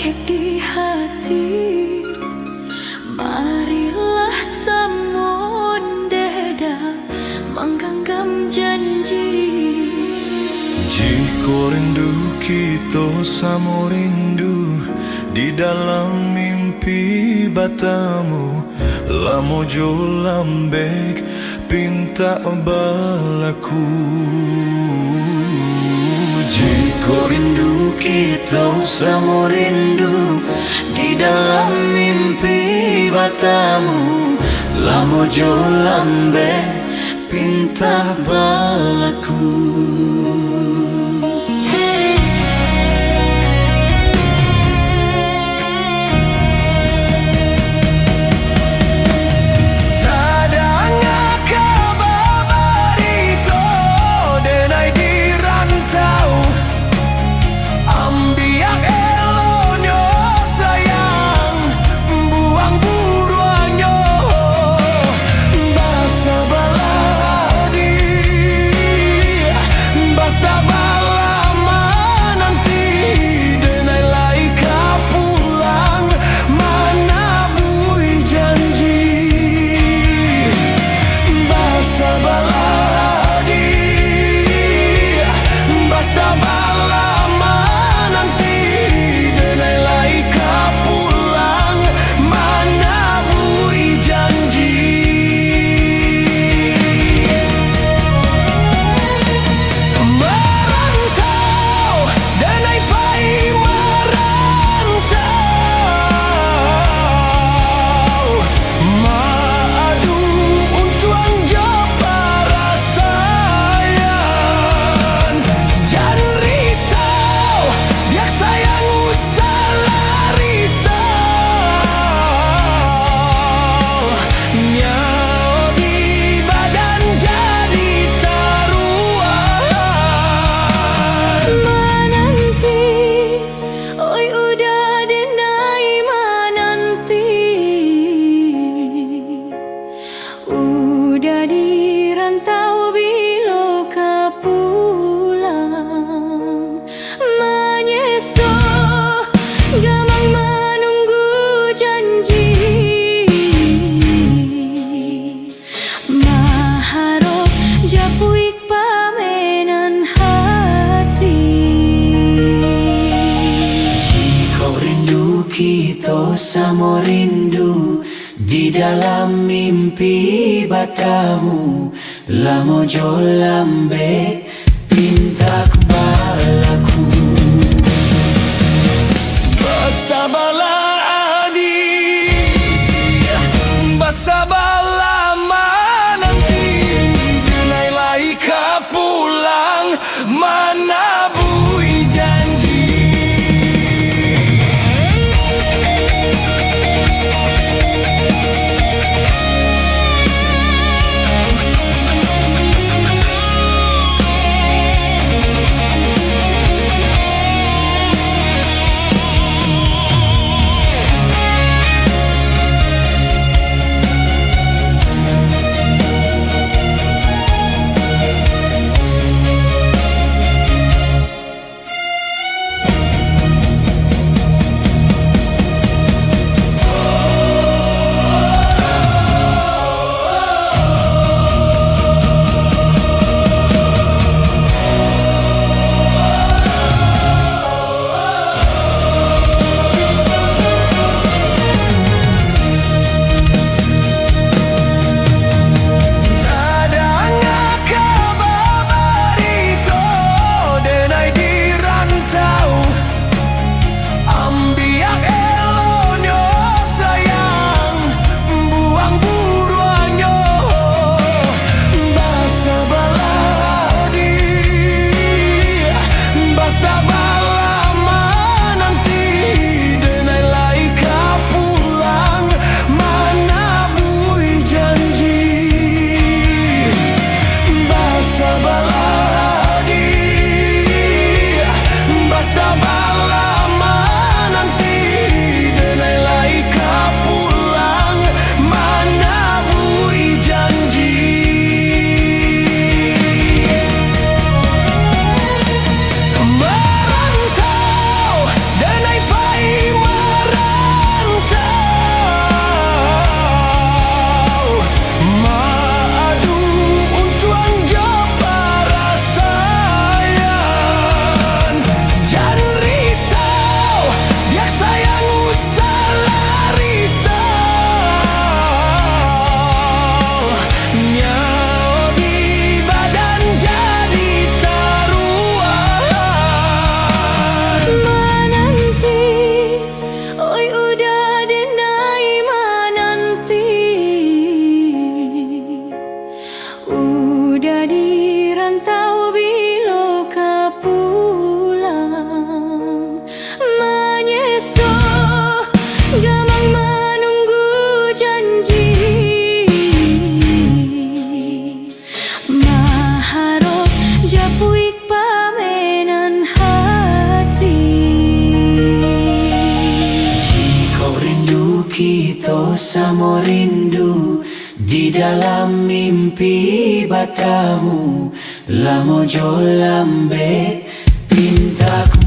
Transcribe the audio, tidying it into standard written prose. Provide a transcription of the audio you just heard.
baik di hati. Marilah samun deda menggenggam janji. Jika rindu kita sama rindu di dalam mimpi batamu, lamo jo lambek pinta balaku. Jika rindu kita sama rindu di dalam mimpi batamu, lamo jo lambek pinta balaku. Udah di rantau bila kau pulang, menyesal gamang menunggu janji. Maharap japuik pamenan hati. Jika rindu kita sama rindu di dalam mimpi batamu, lamo jo lambek pinta balaku. Bersabarlah adik, bersabarlah menanti, denailah kau pulang menabui janji. Muda di rantau bilo pulang menyeso gamang menunggu janji maharap japuik pamenan hati. Jika rindu kita sama rindu di dalam mimpi batamu, lamo jo lambe pintaku